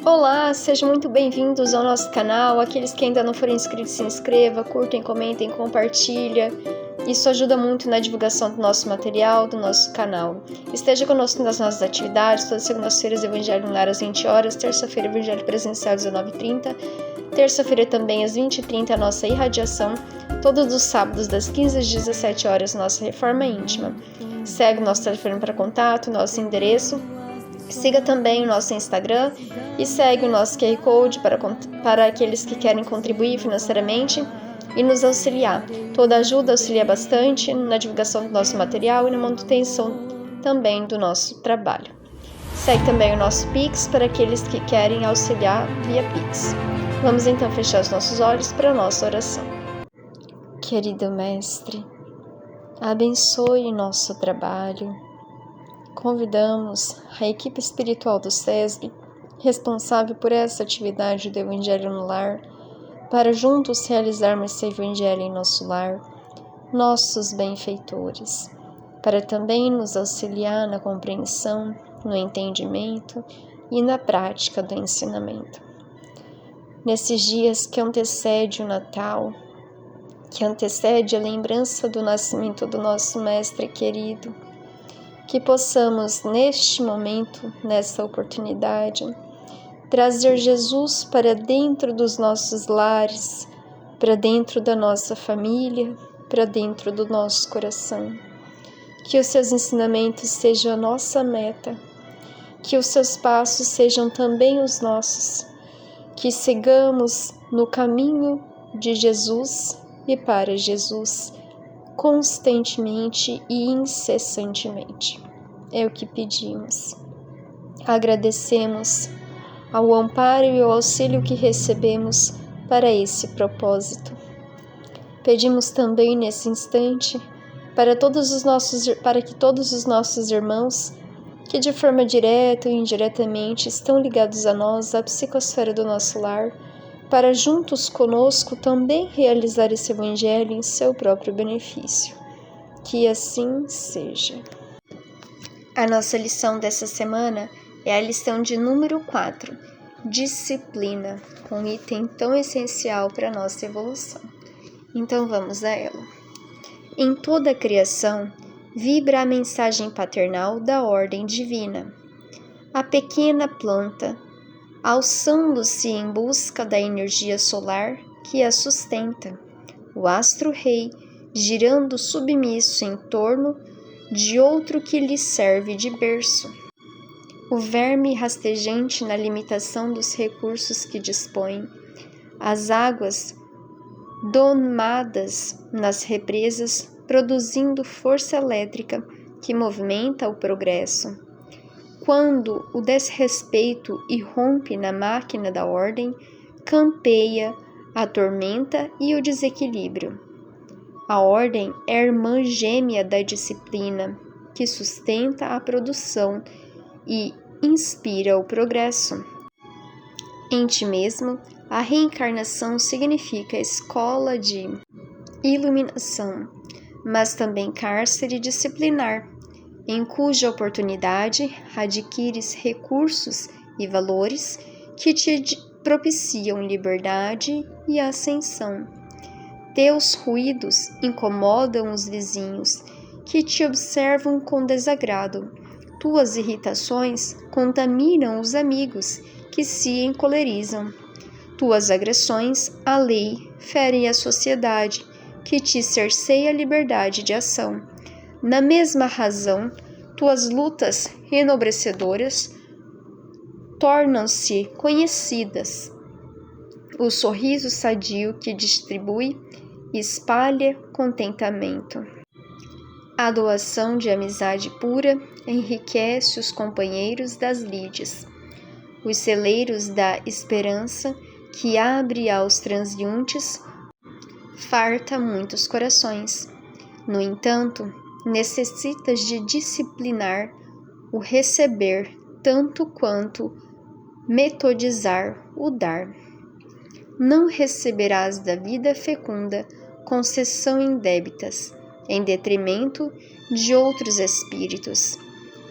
Olá, sejam muito bem-vindos ao nosso canal. Aqueles que ainda não foram inscritos, se inscreva, curtem, comentem, compartilhem. Isso ajuda muito na divulgação do nosso material, do nosso canal. Esteja conosco nas nossas atividades, todas as segundas-feiras Evangelho no Lar às 20 horas, terça-feira Evangelho presencial às 19h30, terça-feira também às 20h30 a nossa irradiação, todos os sábados das 15 às 17 horas nossa reforma íntima. Segue o nosso telefone para contato, nosso endereço. Siga também o nosso Instagram e segue o nosso QR Code para aqueles que querem contribuir financeiramente e nos auxiliar. Toda ajuda auxilia bastante na divulgação do nosso material e na manutenção também do nosso trabalho. Segue também o nosso Pix para aqueles que querem auxiliar via Pix. Vamos então fechar os nossos olhos para a nossa oração. Querido Mestre, abençoe nosso trabalho. Convidamos a equipe espiritual do SESB, responsável por essa atividade do Evangelho no Lar, para juntos realizarmos esse Evangelho em nosso lar, nossos benfeitores, para também nos auxiliar na compreensão, no entendimento e na prática do ensinamento. Nesses dias que antecede o Natal, que antecede a lembrança do nascimento do nosso Mestre querido, que possamos, neste momento, nessa oportunidade, trazer Jesus para dentro dos nossos lares, para dentro da nossa família, para dentro do nosso coração. Que os seus ensinamentos sejam a nossa meta, que os seus passos sejam também os nossos, que sigamos no caminho de Jesus e para Jesus, constantemente e incessantemente. É o que pedimos. Agradecemos ao amparo e ao auxílio que recebemos para esse propósito. Pedimos também nesse instante para que todos os nossos irmãos que de forma direta ou indiretamente estão ligados a nós, à psicosfera do nosso lar, para juntos conosco também realizar esse Evangelho em seu próprio benefício. Que assim seja. A nossa lição dessa semana é a lição de número 4, disciplina, um item tão essencial para a nossa evolução. Então vamos a ela. Em toda a criação, vibra a mensagem paternal da ordem divina. A pequena planta, alçando-se em busca da energia solar que a sustenta, o astro-rei, girando submisso em torno de outro que lhe serve de berço. O verme rastejante na limitação dos recursos que dispõe, as águas domadas nas represas, produzindo força elétrica que movimenta o progresso. Quando o desrespeito irrompe na máquina da ordem, campeia a tormenta e o desequilíbrio. A ordem é a irmã gêmea da disciplina, que sustenta a produção e inspira o progresso. Em ti mesmo, a reencarnação significa escola de iluminação, mas também cárcere disciplinar, em cuja oportunidade adquires recursos e valores que te propiciam liberdade e ascensão. Teus ruídos incomodam os vizinhos, que te observam com desagrado. Tuas irritações contaminam os amigos, que se encolerizam. Tuas agressões à lei ferem a sociedade, que te cerceia a liberdade de ação. Na mesma razão, tuas lutas enobrecedoras tornam-se conhecidas. O sorriso sadio que distribui espalha contentamento. A doação de amizade pura enriquece os companheiros das lides. Os celeiros da esperança que abre aos transeuntes farta muitos corações. No entanto, necessitas de disciplinar o receber tanto quanto metodizar o dar. Não receberás da vida fecunda concessão indébitas, em detrimento de outros espíritos.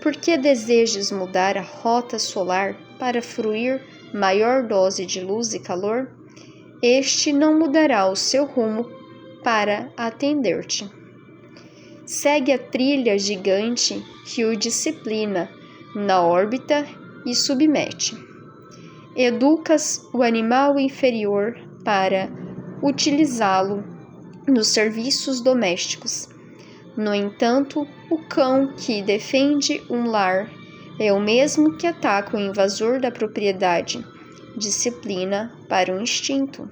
Por que desejas mudar a rota solar para fruir maior dose de luz e calor, este não mudará o seu rumo para atender-te. Segue a trilha gigante que o disciplina na órbita e submete. Educas o animal inferior para utilizá-lo nos serviços domésticos. No entanto, o cão que defende um lar é o mesmo que ataca o invasor da propriedade. Disciplina para o instinto.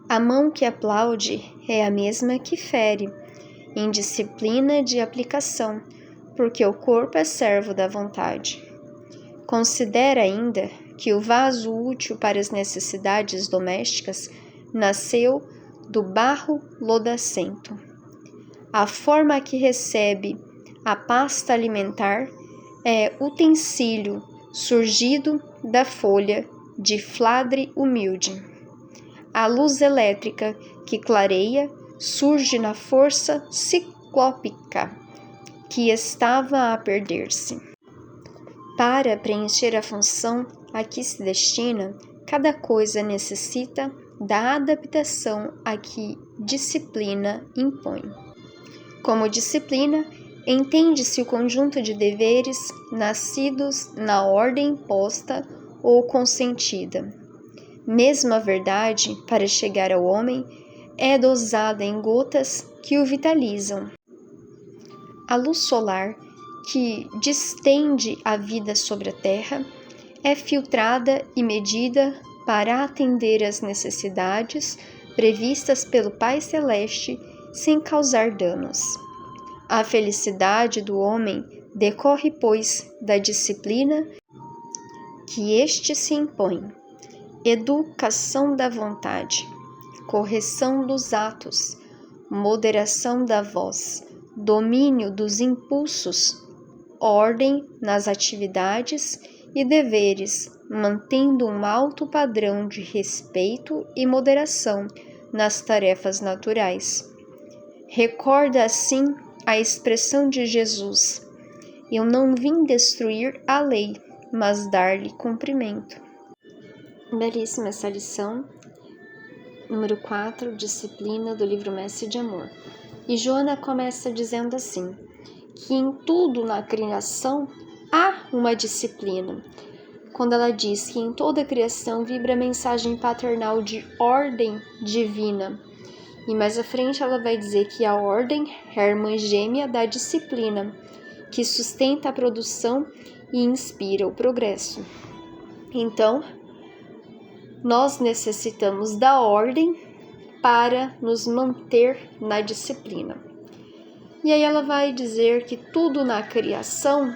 A mão que aplaude é a mesma que fere, indisciplina de aplicação, porque o corpo é servo da vontade. Considera ainda que o vaso útil para as necessidades domésticas nasceu do barro lodacento. A forma que recebe a pasta alimentar é utensílio surgido da folha de fladre humilde. A luz elétrica que clareia surge na força ciclópica que estava a perder-se. Para preencher a função a que se destina, cada coisa necessita da adaptação a que disciplina impõe. Como disciplina, entende-se o conjunto de deveres nascidos na ordem posta ou consentida. Mesmo a verdade, para chegar ao homem, é dosada em gotas que o vitalizam. A luz solar, que distende a vida sobre a terra, é filtrada e medida para atender às necessidades previstas pelo Pai Celeste sem causar danos. A felicidade do homem decorre, pois, da disciplina que este se impõe. Educação da vontade, correção dos atos, moderação da voz, domínio dos impulsos, ordem nas atividades e deveres, mantendo um alto padrão de respeito e moderação nas tarefas naturais. Recorda assim a expressão de Jesus: eu não vim destruir a lei, mas dar-lhe cumprimento. Belíssima essa lição, número 4, disciplina, do livro Mestre de Amor. E Joana começa dizendo assim, que em tudo na criação há uma disciplina. Quando ela diz que em toda a criação vibra a mensagem paternal de ordem divina. E mais à frente ela vai dizer que a ordem é a irmã gêmea da disciplina, que sustenta a produção e inspira o progresso. Então, nós necessitamos da ordem para nos manter na disciplina. E aí ela vai dizer que tudo na criação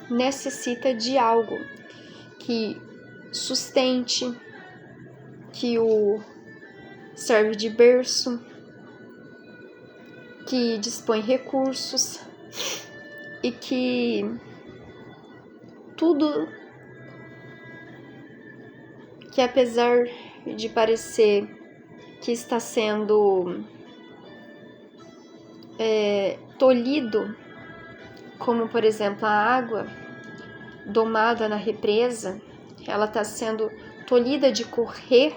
necessita de algo que sustente, que o serve de berço, que dispõe recursos e que tudo que, apesar de parecer que está sendo tolhido, como por exemplo a água domada na represa, ela está sendo tolhida de correr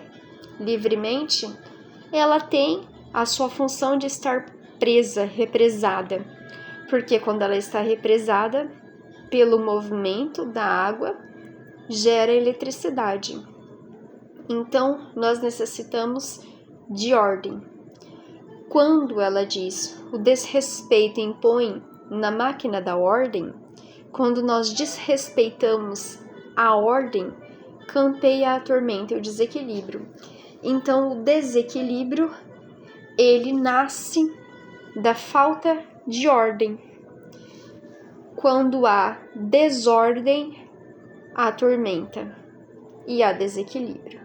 livremente, ela tem a sua função de estar presa, represada, porque quando ela está represada pelo movimento da água, gera eletricidade. Então, nós necessitamos de ordem. Quando ela diz o desrespeito impõe na máquina da ordem, quando nós desrespeitamos a ordem, campeia a tormenta e o desequilíbrio. Então, o desequilíbrio, ele nasce da falta de ordem. Quando há desordem, há tormenta e há desequilíbrio.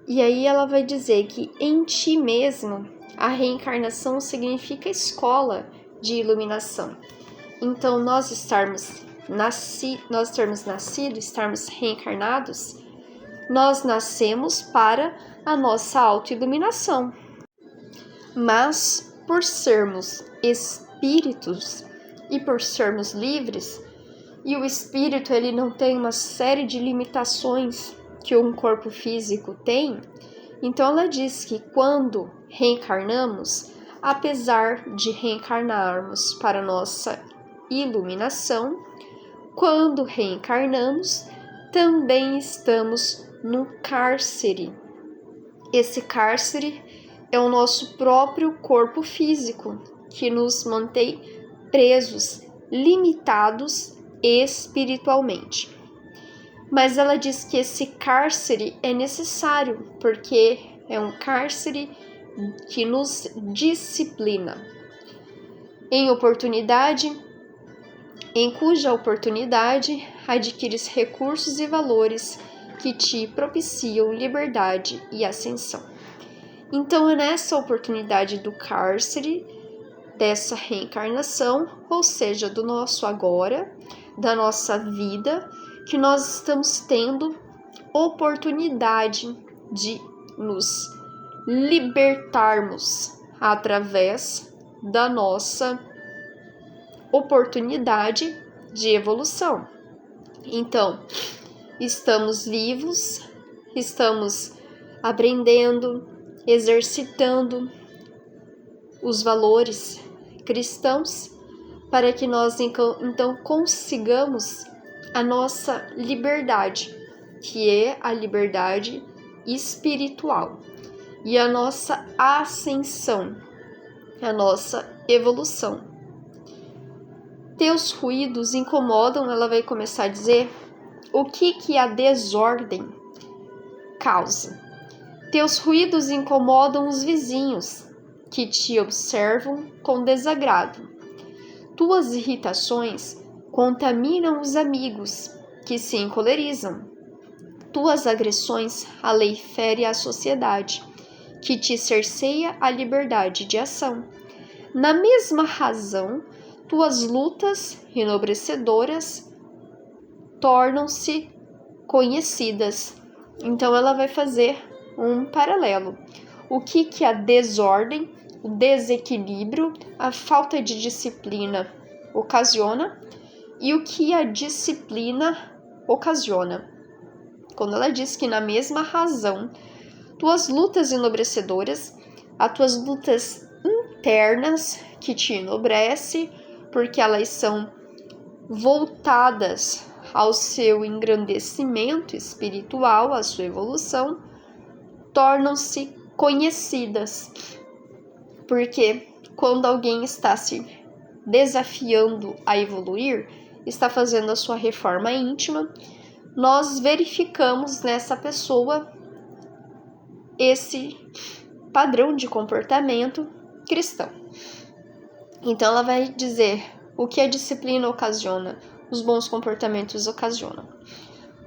E aí ela vai dizer que em ti mesmo a reencarnação significa escola de iluminação. Então, nós termos nascido, estarmos reencarnados, nós nascemos para a nossa autoiluminação. Mas, por sermos espíritos e por sermos livres, e o espírito ele não tem uma série de limitações que um corpo físico tem, então ela diz que quando reencarnamos, apesar de reencarnarmos para nossa iluminação, quando reencarnamos, também estamos num cárcere. Esse cárcere é o nosso próprio corpo físico, que nos mantém presos, limitados espiritualmente. Mas ela diz que esse cárcere é necessário, porque é um cárcere que nos disciplina. Em cuja oportunidade adquires recursos e valores que te propiciam liberdade e ascensão. Então é nessa oportunidade do cárcere, dessa reencarnação, ou seja, do nosso agora, da nossa vida, que nós estamos tendo oportunidade de nos libertarmos através da nossa oportunidade de evolução. Então, estamos vivos, estamos aprendendo, exercitando os valores cristãos para que nós então consigamos a nossa liberdade, que é a liberdade espiritual, e a nossa ascensão, a nossa evolução. Teus ruídos incomodam, ela vai começar a dizer o que a desordem causa. Teus ruídos incomodam os vizinhos, que te observam com desagrado. Tuas irritações contaminam os amigos, que se encolerizam. Tuas agressões a lei fere a sociedade, que te cerceia a liberdade de ação. Na mesma razão, tuas lutas enobrecedoras tornam-se conhecidas. Então ela vai fazer um paralelo. O que a desordem, o desequilíbrio, a falta de disciplina ocasiona e o que a disciplina ocasiona. Quando ela diz que na mesma razão, tuas lutas enobrecedoras, as tuas lutas internas que te enobrece, porque elas são voltadas ao seu engrandecimento espiritual, à sua evolução, tornam-se conhecidas. Porque quando alguém está se desafiando a evoluir, está fazendo a sua reforma íntima, nós verificamos nessa pessoa esse padrão de comportamento cristão. Então ela vai dizer o que a disciplina ocasiona, os bons comportamentos ocasionam.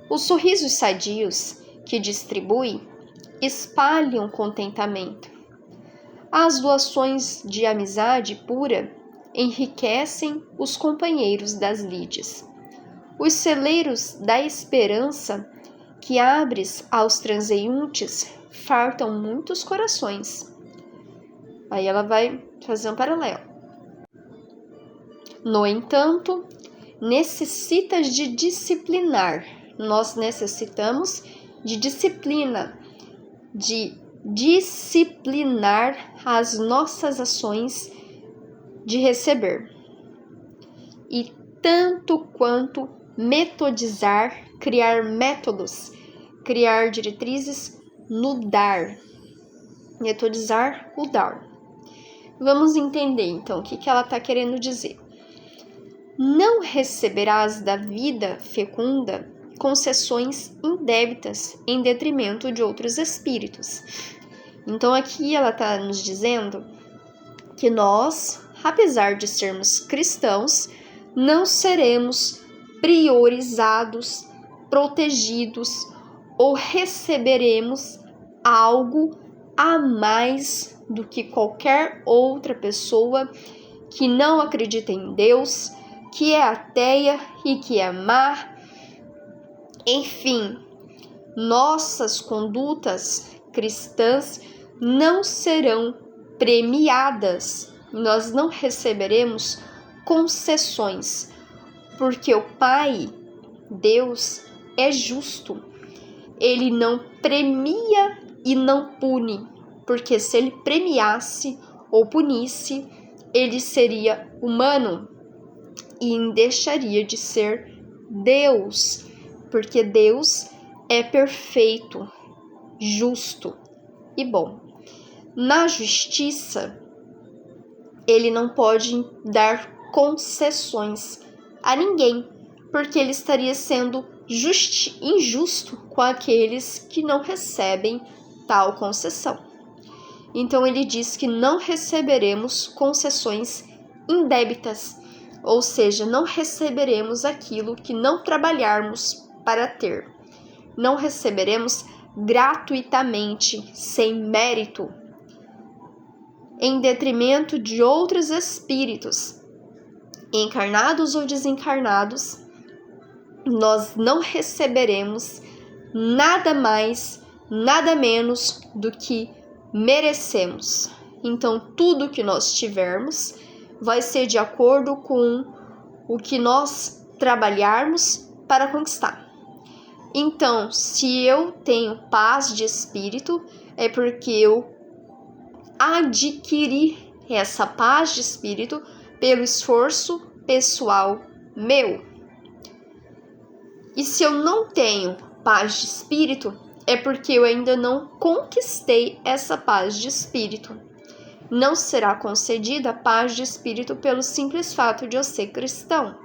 Os sorrisos sadios que distribui espalham contentamento. As doações de amizade pura enriquecem os companheiros das lides. Os celeiros da esperança que abres aos transeuntes fartam muitos corações. Aí ela vai fazer um paralelo. No entanto, necessitas de disciplinar. Nós necessitamos de disciplina, de disciplinar as nossas ações de receber. E tanto quanto metodizar, criar métodos, criar diretrizes no dar. Metodizar o dar. Vamos entender então o que ela está querendo dizer. Não receberás da vida fecunda concessões indébitas em detrimento de outros espíritos. Então aqui ela está nos dizendo que nós, apesar de sermos cristãos, não seremos priorizados, protegidos ou receberemos algo a mais do que qualquer outra pessoa que não acredita em Deus, que é ateia e que é má. Enfim, nossas condutas cristãs não serão premiadas. Nós não receberemos concessões, porque o Pai, Deus, é justo. Ele não premia e não pune, porque se ele premiasse ou punisse, ele seria humano e deixaria de ser Deus, porque Deus é perfeito, justo e bom. Na justiça, ele não pode dar concessões a ninguém, porque ele estaria sendo injusto com aqueles que não recebem tal concessão. Então ele diz que não receberemos concessões indébitas, ou seja, não receberemos aquilo que não trabalharmos para ter. Não receberemos gratuitamente, sem mérito, em detrimento de outros espíritos, encarnados ou desencarnados. Nós não receberemos nada mais, nada menos do que merecemos. Então, tudo que nós tivermos vai ser de acordo com o que nós trabalharmos para conquistar. Então, se eu tenho paz de espírito, é porque eu adquiri essa paz de espírito pelo esforço pessoal meu. E se eu não tenho paz de espírito, é porque eu ainda não conquistei essa paz de espírito. Não será concedida a paz de espírito pelo simples fato de eu ser cristão,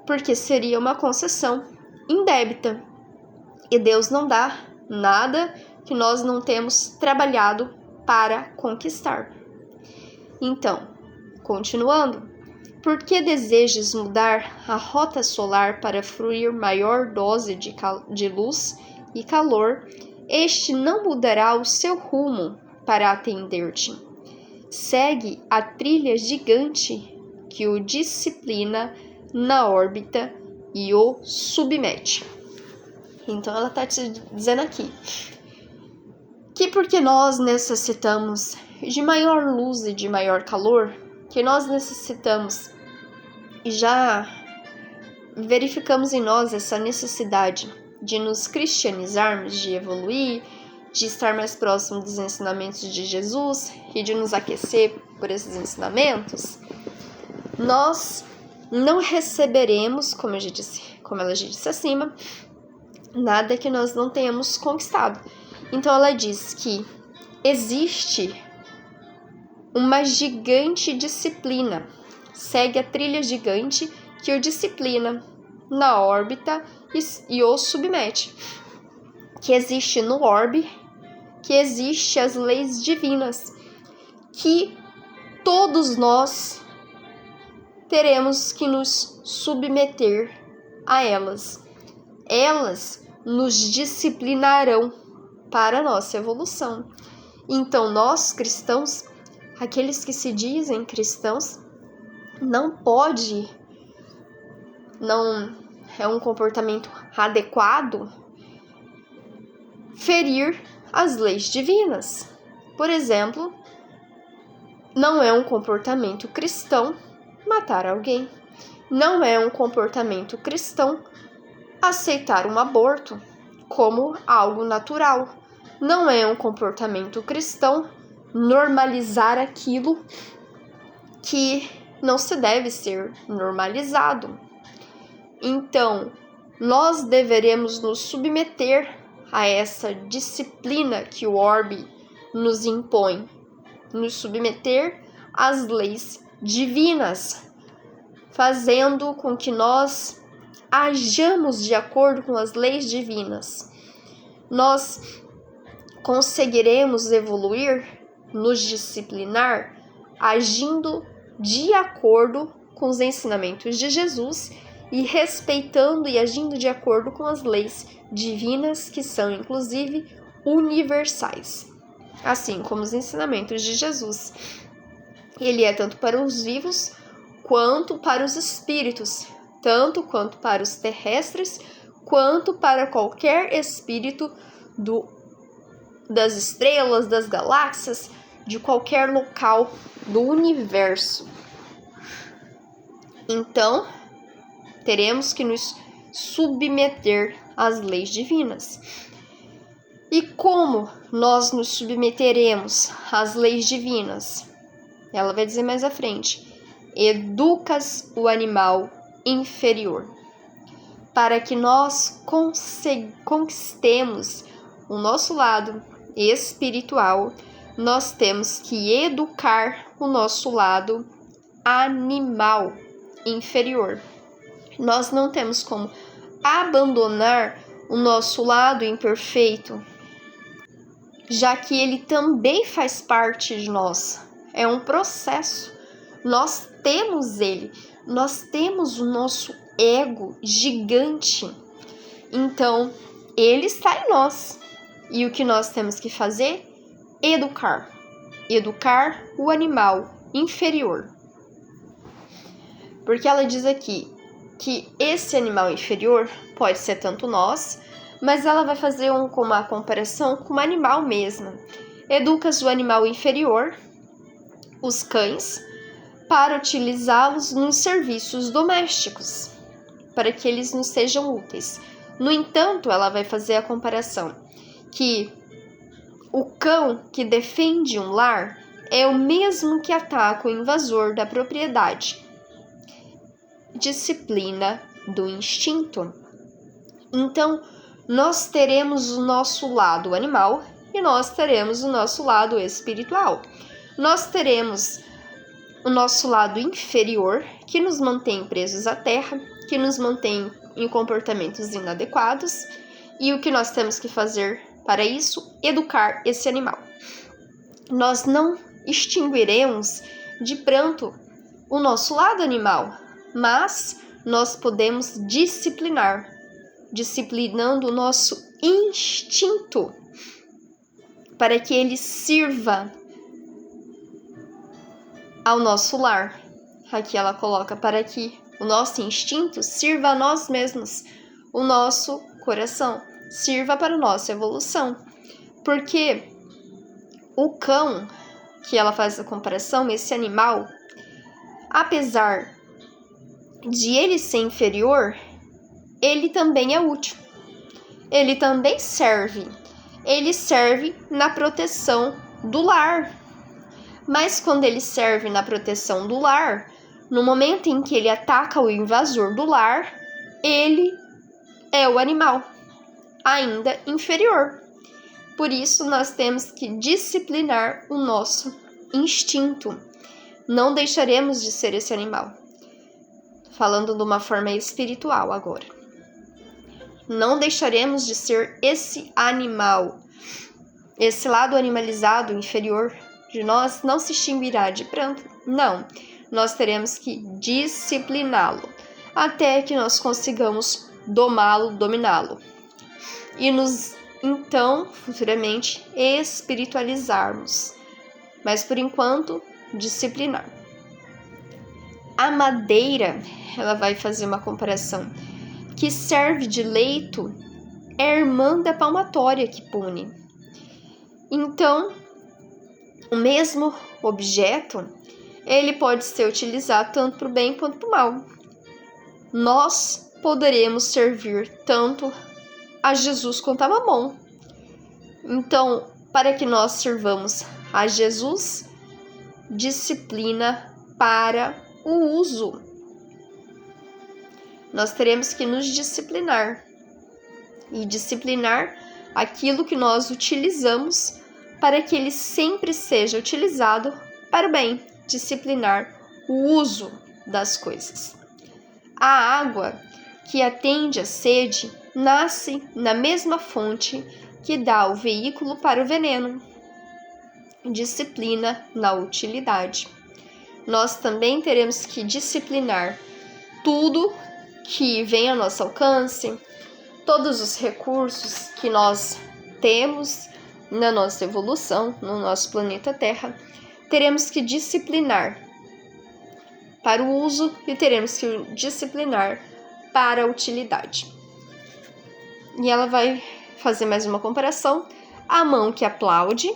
porque seria uma concessão indébita. E Deus não dá nada que nós não temos trabalhado para conquistar. Então, continuando. Por que desejas mudar a rota solar para fruir maior dose de luz e calor? Este não mudará o seu rumo para atender-te. Segue a trilha gigante que o disciplina na órbita e o submete. Então ela está te dizendo aqui que porque nós necessitamos de maior luz e de maior calor, que nós necessitamos e já verificamos em nós essa necessidade de nos cristianizarmos, de evoluir, de estar mais próximo dos ensinamentos de Jesus e de nos aquecer por esses ensinamentos, nós não receberemos, como ela já disse acima, nada que nós não tenhamos conquistado. Então ela diz que existe uma gigante disciplina, segue a trilha gigante que o disciplina na órbita e o submete. Que existe no orbe, que existe as leis divinas, que todos nós teremos que nos submeter a elas. Elas nos disciplinarão para a nossa evolução. Então nós cristãos, aqueles que se dizem cristãos, não é um comportamento adequado ferir as leis divinas. Por exemplo, não é um comportamento cristão matar alguém. Não é um comportamento cristão aceitar um aborto como algo natural. Não é um comportamento cristão normalizar aquilo que não se deve ser normalizado. Então, nós deveremos nos submeter a essa disciplina que o orbe nos impõe, nos submeter às leis divinas, fazendo com que nós hajamos de acordo com as leis divinas. Nós conseguiremos evoluir, nos disciplinar, agindo de acordo com os ensinamentos de Jesus e respeitando e agindo de acordo com as leis divinas, que são inclusive universais, assim como os ensinamentos de Jesus. Ele é tanto para os vivos quanto para os espíritos, tanto quanto para os terrestres, quanto para qualquer espírito das estrelas, das galáxias, de qualquer local do universo. Então, teremos que nos submeter às leis divinas. E como nós nos submeteremos às leis divinas? Ela vai dizer mais à frente: educas o animal inferior. Para que nós conquistemos o nosso lado espiritual, nós temos que educar o nosso lado animal inferior. Nós não temos como abandonar o nosso lado imperfeito, já que ele também faz parte de nós. É um processo. Nós temos ele, nós temos o nosso ego gigante. Então, ele está em nós. E o que nós temos que fazer? Educar. Educar o animal inferior. Porque ela diz aqui que esse animal inferior pode ser tanto nós, mas ela vai fazer uma comparação com o animal mesmo. Educas o animal inferior, os cães, para utilizá-los nos serviços domésticos, para que eles nos sejam úteis. No entanto, ela vai fazer a comparação que o cão que defende um lar é o mesmo que ataca o invasor da propriedade. Disciplina do instinto. Então, nós teremos o nosso lado animal e nós teremos o nosso lado espiritual. Nós teremos o nosso lado inferior, que nos mantém presos à terra, que nos mantém em comportamentos inadequados. E o que nós temos que fazer para isso? Educar esse animal. Nós não extinguiremos de pranto o nosso lado animal, mas nós podemos disciplinando o nosso instinto para que ele sirva ao nosso lar. Aqui ela coloca para que o nosso instinto sirva a nós mesmos, o nosso coração, sirva para a nossa evolução. Porque o cão, que ela faz a comparação, esse animal, apesar de ele ser inferior, ele também é útil. Ele também serve. Ele serve na proteção do lar. Mas quando ele serve na proteção do lar, no momento em que ele ataca o invasor do lar, ele é o animal, ainda inferior. Por isso, nós temos que disciplinar o nosso instinto. Não deixaremos de ser esse animal. Falando de uma forma espiritual agora. Não deixaremos de ser esse animal. Esse lado animalizado, inferior de nós, não se extinguirá de pranto. Não. Nós teremos que discipliná-lo até que nós consigamos dominá-lo. E nos, então, futuramente, espiritualizarmos. Mas, por enquanto, disciplinar. A madeira, ela vai fazer uma comparação, que serve de leito é a irmã da palmatória que pune. Então, o mesmo objeto, ele pode ser utilizado tanto para o bem quanto para o mal. Nós poderemos servir tanto a Jesus quanto a Mamon. Então, para que nós sirvamos a Jesus, disciplina para o uso. Nós teremos que nos disciplinar e disciplinar aquilo que nós utilizamos para que ele sempre seja utilizado para o bem. Disciplinar o uso das coisas. A água que atende à sede nasce na mesma fonte que dá o veículo para o veneno. Disciplina na utilidade. Nós também teremos que disciplinar tudo que vem ao nosso alcance, todos os recursos que nós temos na nossa evolução, no nosso planeta Terra, teremos que disciplinar para o uso e teremos que disciplinar para a utilidade. E ela vai fazer mais uma comparação. A mão que aplaude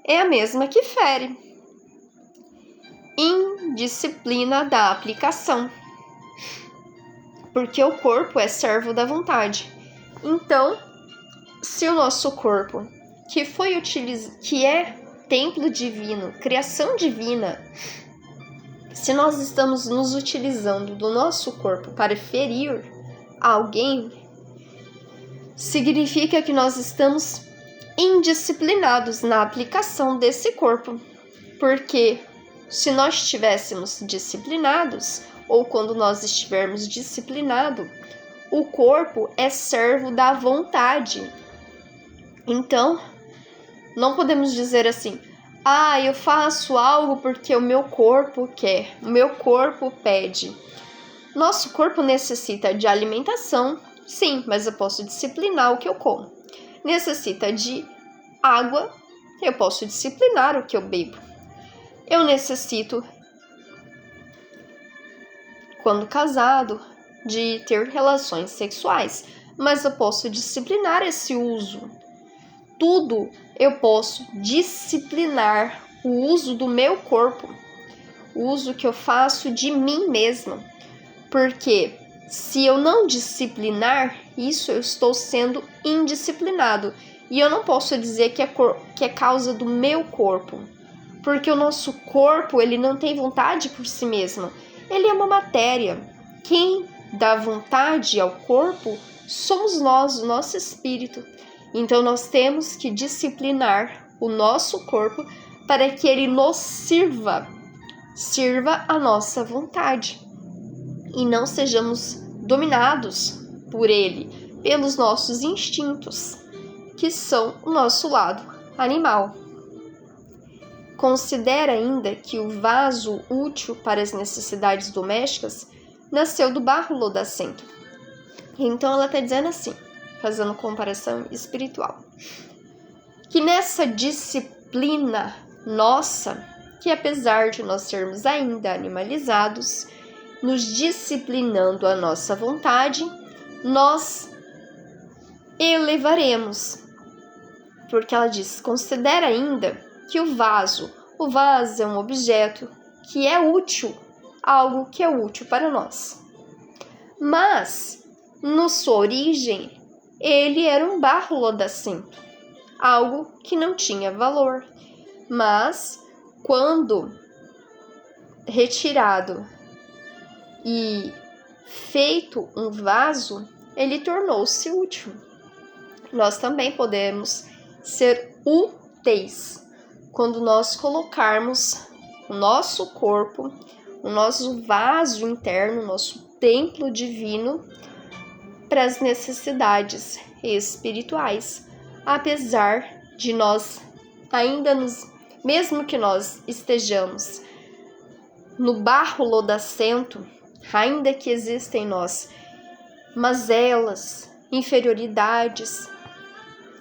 é a mesma que fere. Indisciplina da aplicação. porque o corpo é servo da vontade. Então, se o nosso corpo, que é templo divino, criação divina, se nós estamos nos utilizando do nosso corpo para ferir alguém, significa que nós estamos indisciplinados na aplicação desse corpo. Porque se nós estivéssemos disciplinados, ou quando nós estivermos disciplinados, o corpo é servo da vontade. Então, não podemos dizer assim: eu faço algo porque o meu corpo quer, o meu corpo pede. Nosso corpo necessita de alimentação, sim, mas eu posso disciplinar o que eu como. Necessita de água, eu posso disciplinar o que eu bebo. Eu necessito, quando casado, de ter relações sexuais, mas eu posso disciplinar esse uso. Tudo eu posso disciplinar o uso do meu corpo, o uso que eu faço de mim mesma, porque se eu não disciplinar isso, eu estou sendo indisciplinado, e eu não posso dizer que é causa do meu corpo, porque o nosso corpo, ele não tem vontade por si mesmo, ele é uma matéria. Quem dá vontade ao corpo somos nós, o nosso espírito. Então nós temos que disciplinar o nosso corpo para que ele nos sirva a nossa vontade e não sejamos dominados por ele, pelos nossos instintos, que são o nosso lado animal. Considera ainda que o vaso útil para as necessidades domésticas nasceu do barro lodacento. Então ela está dizendo assim, fazendo comparação espiritual, que nessa disciplina nossa, que apesar de nós sermos ainda animalizados, nos disciplinando a nossa vontade, nós elevaremos. Porque ela diz, considera ainda que o vaso é um objeto que é útil, algo que é útil para nós. Mas, na sua origem, ele era um barro lodacento, algo que não tinha valor. Mas, quando retirado e feito um vaso, ele tornou-se útil. Nós também podemos ser úteis quando nós colocarmos o nosso corpo, o nosso vaso interno, o nosso templo divino para as necessidades espirituais, apesar de nós mesmo que nós estejamos no barro lodacento, ainda que existem em nós mazelas, inferioridades,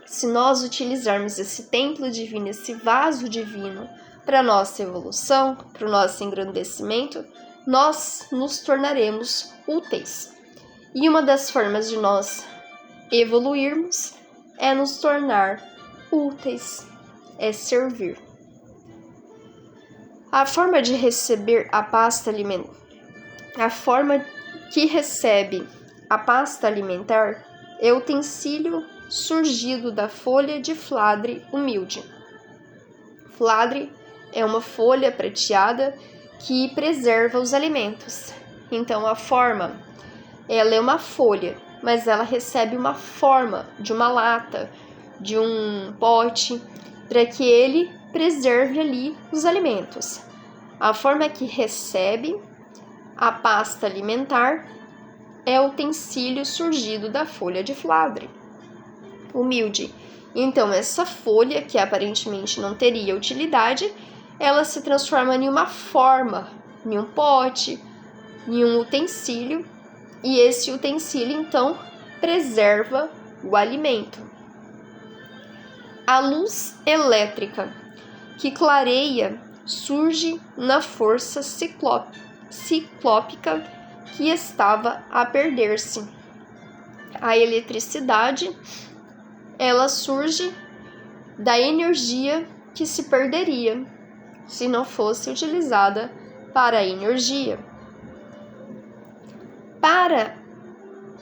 se nós utilizarmos esse templo divino, esse vaso divino para a nossa evolução, para o nosso engrandecimento, nós nos tornaremos úteis. E uma das formas de nós evoluirmos é nos tornar úteis, é servir. A forma de receber a pasta alimentar, a forma que recebe a pasta alimentar é o utensílio surgido da folha de fladre humilde. Fladre é uma folha prateada que preserva os alimentos. Então a forma, ela é uma folha, mas ela recebe uma forma de uma lata, de um pote, para que ele preserve ali os alimentos. A forma que recebe a pasta alimentar é o utensílio surgido da folha de fladre humilde. Então, essa folha, que aparentemente não teria utilidade, ela se transforma em uma forma, em um pote, em um utensílio, e esse utensílio, então, preserva o alimento. A luz elétrica que clareia surge na força ciclópica que estava a perder-se. A eletricidade, ela surge da energia que se perderia se não fosse utilizada para a energia. Para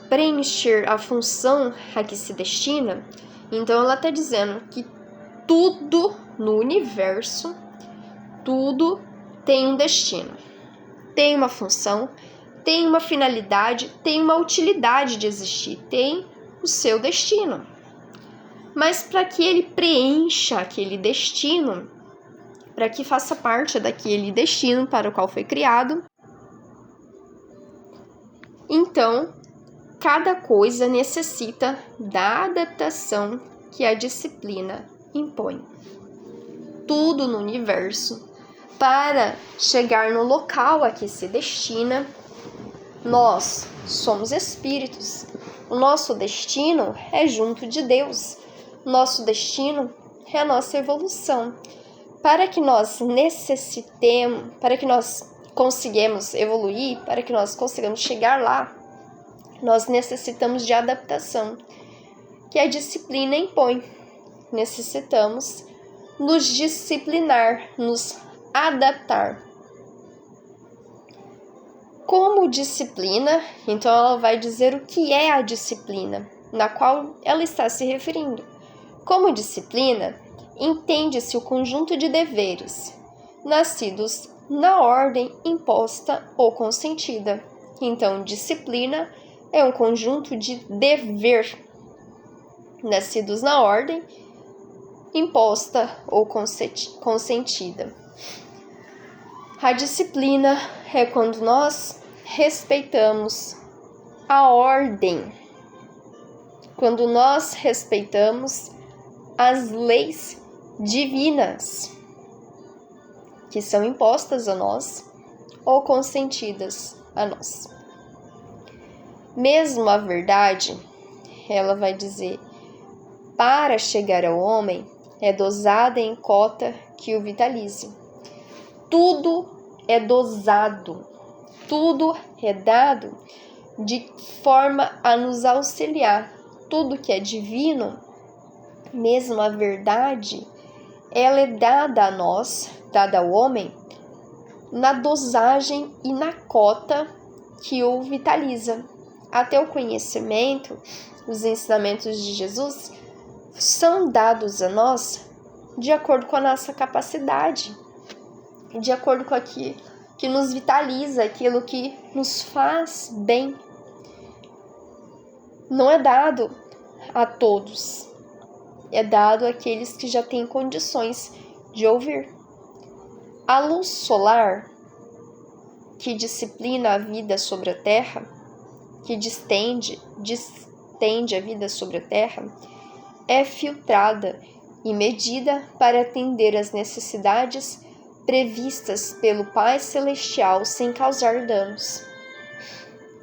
preencher a função a que se destina, então ela está dizendo que tudo no universo, tudo tem um destino, tem uma função, tem uma finalidade, tem uma utilidade de existir, tem o seu destino. Mas para que ele preencha aquele destino, para que faça parte daquele destino para o qual foi criado, então cada coisa necessita da adaptação que a disciplina impõe. Tudo no universo, para chegar no local a que se destina, nós somos espíritos. O nosso destino é junto de Deus. Nosso destino é a nossa evolução. Para que nós consigamos evoluir, para que nós consigamos chegar lá, nós necessitamos de adaptação, que a disciplina impõe. Necessitamos nos disciplinar, nos adaptar. Como disciplina, então ela vai dizer o que é a disciplina, na qual ela está se referindo. Como disciplina, entende-se o conjunto de deveres, nascidos na ordem imposta ou consentida. Então, disciplina é um conjunto de dever, nascidos na ordem imposta ou consentida. A disciplina é quando nós respeitamos a ordem, quando nós respeitamos as leis divinas que são impostas a nós ou consentidas a nós. Mesmo a verdade, ela vai dizer, para chegar ao homem, é dosada em cota que o vitalize. Tudo é dosado, tudo é dado de forma a nos auxiliar. Tudo que é divino, mesmo a verdade, ela é dada a nós, dada ao homem, na dosagem e na cota que o vitaliza. Até o conhecimento, os ensinamentos de Jesus são dados a nós de acordo com a nossa capacidade, de acordo com aquilo que nos vitaliza, aquilo que nos faz bem. Não é dado a todos, é dado àqueles que já têm condições de ouvir. A luz solar, que disciplina a vida sobre a Terra, que distende a vida sobre a Terra, é filtrada e medida para atender às necessidades previstas pelo Pai Celestial sem causar danos.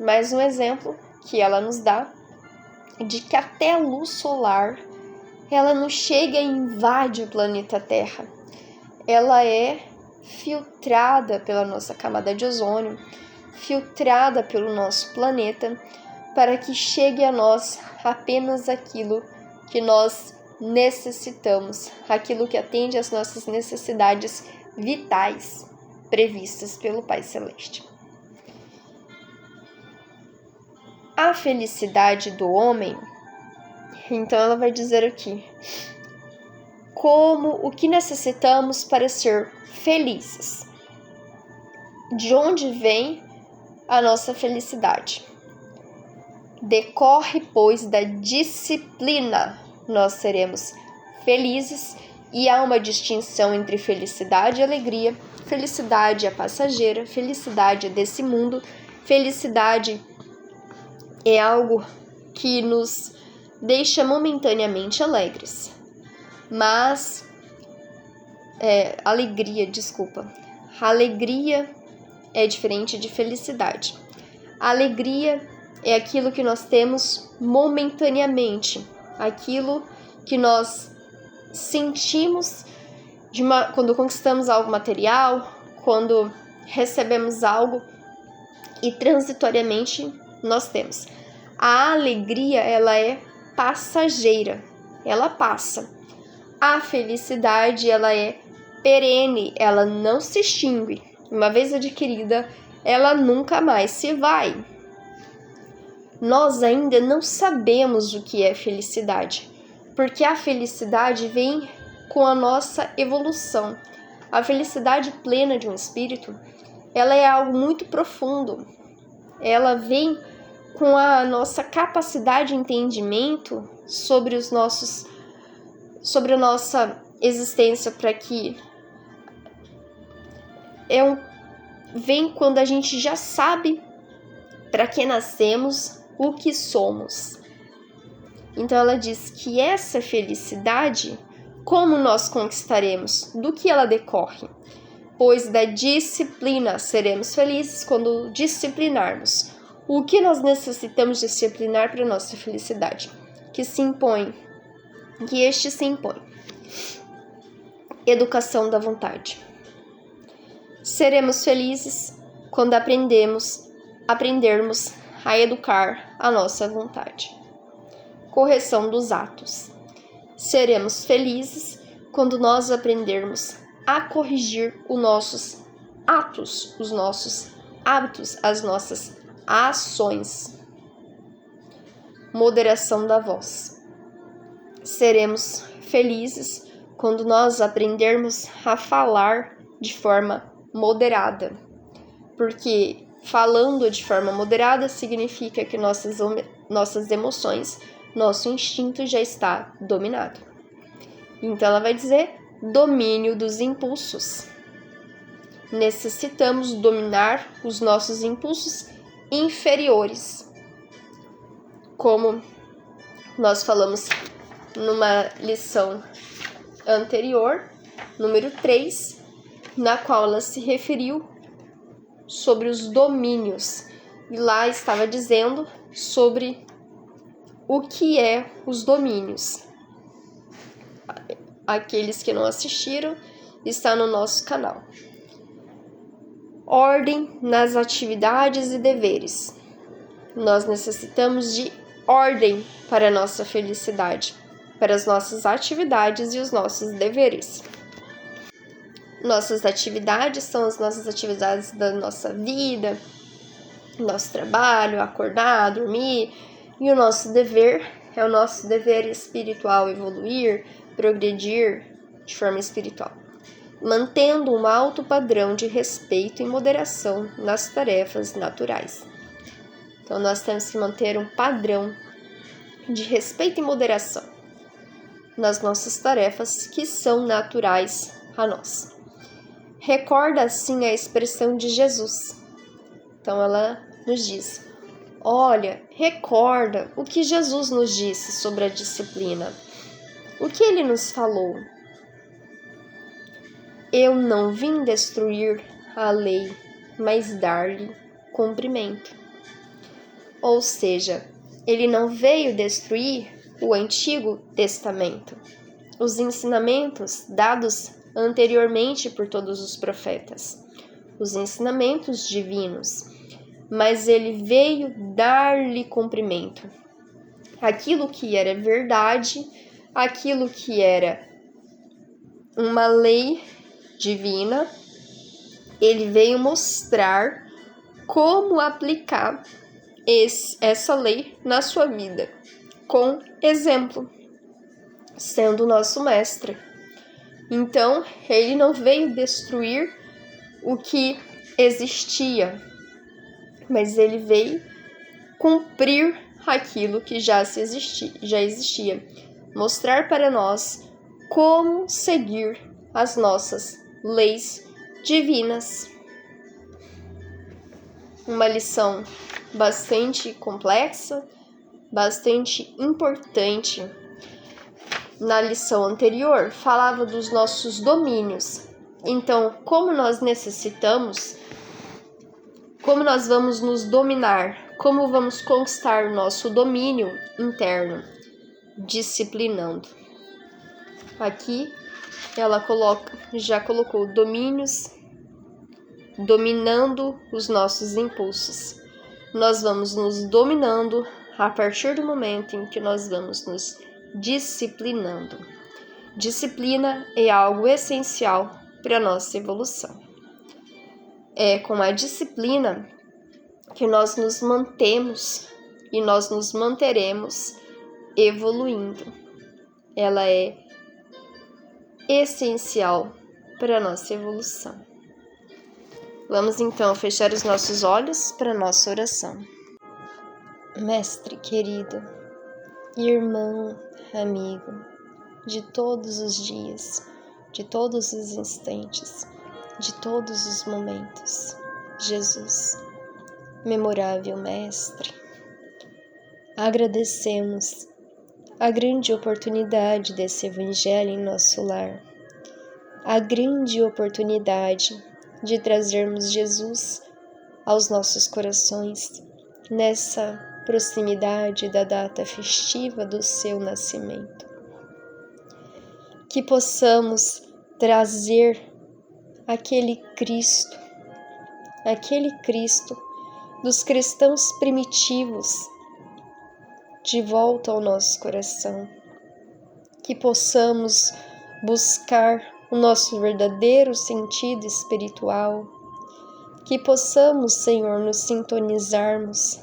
Mais um exemplo que ela nos dá de que até a luz solar, ela não chega e invade o planeta Terra. Ela é filtrada pela nossa camada de ozônio, filtrada pelo nosso planeta, para que chegue a nós apenas aquilo que nós necessitamos, aquilo que atende às nossas necessidades vitais previstas pelo Pai Celeste. A felicidade do homem, então ela vai dizer aqui, o que necessitamos para ser felizes. De onde vem a nossa felicidade? Decorre, pois, da disciplina. Nós seremos felizes e há uma distinção entre felicidade e alegria. Felicidade é passageira, felicidade é desse mundo, felicidade é algo que nos deixa momentaneamente alegres. Mas, alegria é diferente de felicidade. A alegria é aquilo que nós temos momentaneamente, aquilo que nós sentimos quando conquistamos algo material, quando recebemos algo e transitoriamente nós temos. A alegria, ela é passageira, ela passa. A felicidade, ela é perene, ela não se extingue. Uma vez adquirida, ela nunca mais se vai. nós ainda não sabemos o que é felicidade, porque a felicidade vem com a nossa evolução. A felicidade plena de um espírito, ela é algo muito profundo. Ela vem com a nossa capacidade de entendimento sobre a nossa existência, para que vem quando a gente já sabe para que nascemos, o que somos. Então ela diz que essa felicidade, como nós conquistaremos? Do que ela decorre? Pois da disciplina seremos felizes quando disciplinarmos. O que nós necessitamos disciplinar para a nossa felicidade? Que este se impõe. Educação da vontade. Seremos felizes quando aprendermos a educar a nossa vontade. Correção dos atos. Seremos felizes quando nós aprendermos a corrigir os nossos atos, os nossos hábitos, as nossas ações. Moderação da voz. Seremos felizes quando nós aprendermos a falar de forma moderada, porque falando de forma moderada significa que nossas emoções, nosso instinto já está dominado. Então ela vai dizer domínio dos impulsos. Necessitamos dominar os nossos impulsos inferiores, como nós falamos numa lição anterior, número 3, na qual ela se referiu sobre os domínios. E lá estava dizendo sobre o que é os domínios. Aqueles que não assistiram, está no nosso canal. Ordem nas atividades e deveres. Nós necessitamos de ordem para a nossa felicidade, para as nossas atividades e os nossos deveres. Nossas atividades são as nossas atividades da nossa vida, nosso trabalho, acordar, dormir, e o nosso dever é o nosso dever espiritual, evoluir, progredir de forma espiritual, mantendo um alto padrão de respeito e moderação nas tarefas naturais. Então, nós temos que manter um padrão de respeito e moderação nas nossas tarefas que são naturais a nós. Recorda assim a expressão de Jesus. Então, ela nos diz: olha, recorda o que Jesus nos disse sobre a disciplina. O que ele nos falou? Eu não vim destruir a lei, mas dar-lhe cumprimento. Ou seja, ele não veio destruir o Antigo Testamento, os ensinamentos dados anteriormente por todos os profetas, os ensinamentos divinos, mas ele veio dar-lhe cumprimento. Aquilo que era verdade, aquilo que era uma lei divina, ele veio mostrar como aplicar essa lei na sua vida, com exemplo, sendo o nosso mestre. Então, ele não veio destruir o que existia, mas ele veio cumprir aquilo que já existia, mostrar para nós como seguir as nossas leis divinas. Uma lição bastante complexa, bastante importante. Na lição anterior, falava dos nossos domínios. Então, como nós vamos nos dominar, como vamos conquistar o nosso domínio interno? Disciplinando. Aqui, ela já colocou domínios, dominando os nossos impulsos. Nós vamos nos dominando a partir do momento em que nós vamos nos disciplinando. Disciplina é algo essencial para a nossa evolução. É com a disciplina que nós nos mantemos e nós nos manteremos evoluindo. Ela é essencial para a nossa evolução. Vamos então fechar os nossos olhos para a nossa oração. Mestre querido, irmão, amigo, de todos os dias, de todos os instantes, de todos os momentos, Jesus, memorável Mestre, agradecemos a grande oportunidade desse Evangelho em nosso lar, a grande oportunidade de trazermos Jesus aos nossos corações nessa proximidade da data festiva do seu nascimento. Que possamos trazer aquele Cristo dos cristãos primitivos de volta ao nosso coração. Que possamos buscar o nosso verdadeiro sentido espiritual. Que possamos, Senhor, nos sintonizarmos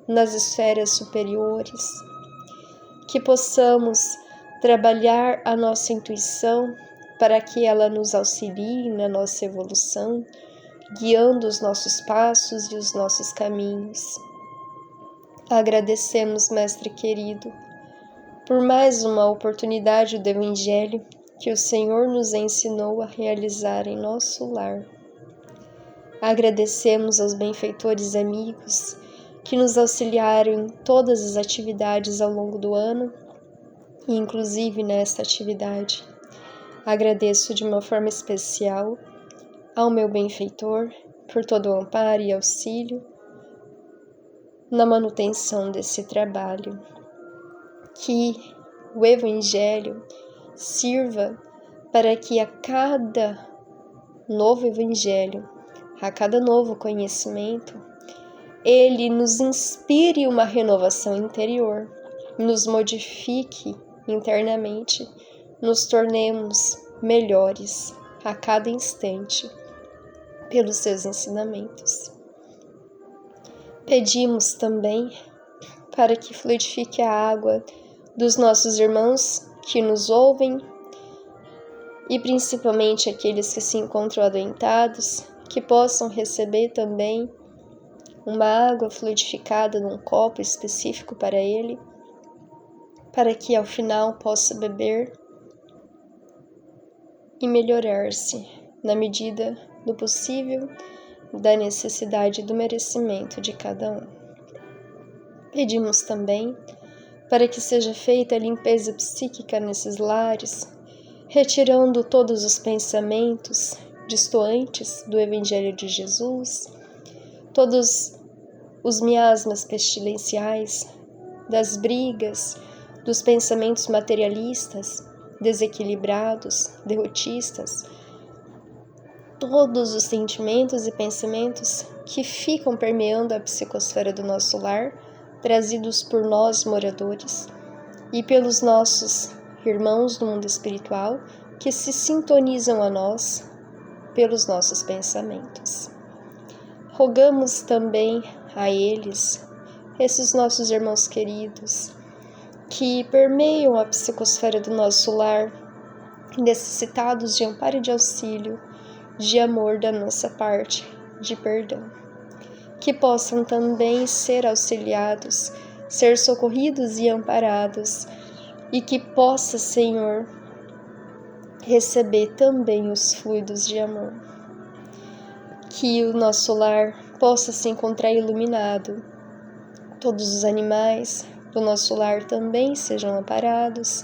nas esferas superiores. Que possamos trabalhar a nossa intuição para que ela nos auxilie na nossa evolução, guiando os nossos passos e os nossos caminhos. Agradecemos, Mestre querido, por mais uma oportunidade do Evangelho que o Senhor nos ensinou a realizar em nosso lar. Agradecemos aos benfeitores amigos que nos auxiliaram em todas as atividades ao longo do ano, e inclusive nesta atividade. Agradeço de uma forma especial ao meu benfeitor por todo o amparo e auxílio na manutenção desse trabalho. Que o Evangelho sirva para que a cada novo Evangelho, a cada novo conhecimento, ele nos inspire uma renovação interior, nos modifique internamente, nos tornemos melhores a cada instante pelos seus ensinamentos. Pedimos também para que fluidifique a água dos nossos irmãos que nos ouvem e principalmente aqueles que se encontram adoentados, que possam receber também uma água fluidificada num copo específico para ele, para que ao final possa beber e melhorar-se na medida do possível, da necessidade e do merecimento de cada um. Pedimos também para que seja feita a limpeza psíquica nesses lares, retirando todos os pensamentos distantes do Evangelho de Jesus, todos os miasmas pestilenciais, das brigas, dos pensamentos materialistas, desequilibrados, derrotistas, todos os sentimentos e pensamentos que ficam permeando a psicosfera do nosso lar, trazidos por nós moradores e pelos nossos irmãos do mundo espiritual que se sintonizam a nós pelos nossos pensamentos. Rogamos também a eles, esses nossos irmãos queridos, que permeiam a psicosfera do nosso lar, necessitados de amparo e de auxílio, de amor da nossa parte, de perdão, que possam também ser auxiliados, ser socorridos e amparados, e que possa, Senhor, receber também os fluidos de amor. Que o nosso lar possa se encontrar iluminado, todos os animais do nosso lar também sejam amparados,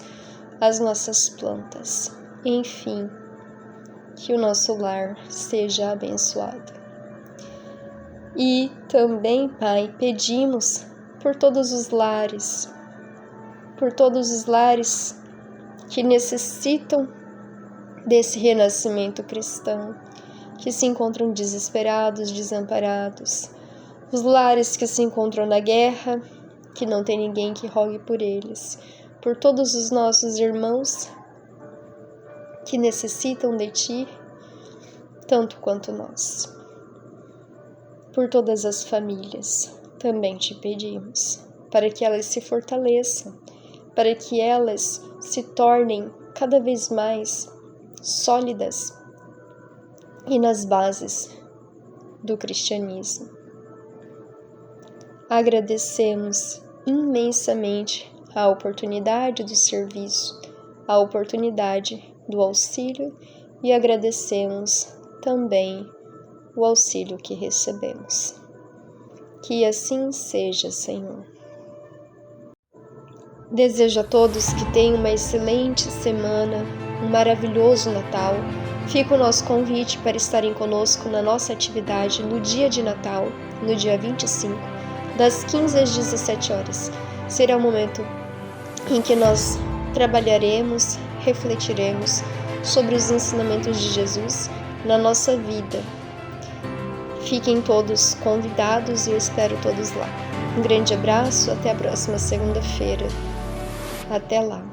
as nossas plantas, enfim, que o nosso lar seja abençoado. E também, Pai, pedimos por todos os lares que necessitam desse renascimento cristão, que se encontram desesperados, desamparados, os lares que se encontram na guerra, que não tem ninguém que rogue por eles, por todos os nossos irmãos que necessitam de Ti, tanto quanto nós. Por todas as famílias, também Te pedimos. para que elas se fortaleçam, para que elas se tornem cada vez mais sólidas e nas bases do cristianismo. Agradecemos imensamente a oportunidade do serviço, a oportunidade do auxílio e agradecemos também o auxílio que recebemos. Que assim seja, Senhor. Desejo a todos que tenham uma excelente semana, um maravilhoso Natal. Fica o nosso convite para estarem conosco na nossa atividade no dia de Natal, no dia 25, das 15 às 17 horas. Será o momento em que nós trabalharemos, refletiremos sobre os ensinamentos de Jesus na nossa vida. Fiquem todos convidados e eu espero todos lá. Um grande abraço, até a próxima segunda-feira. Até lá!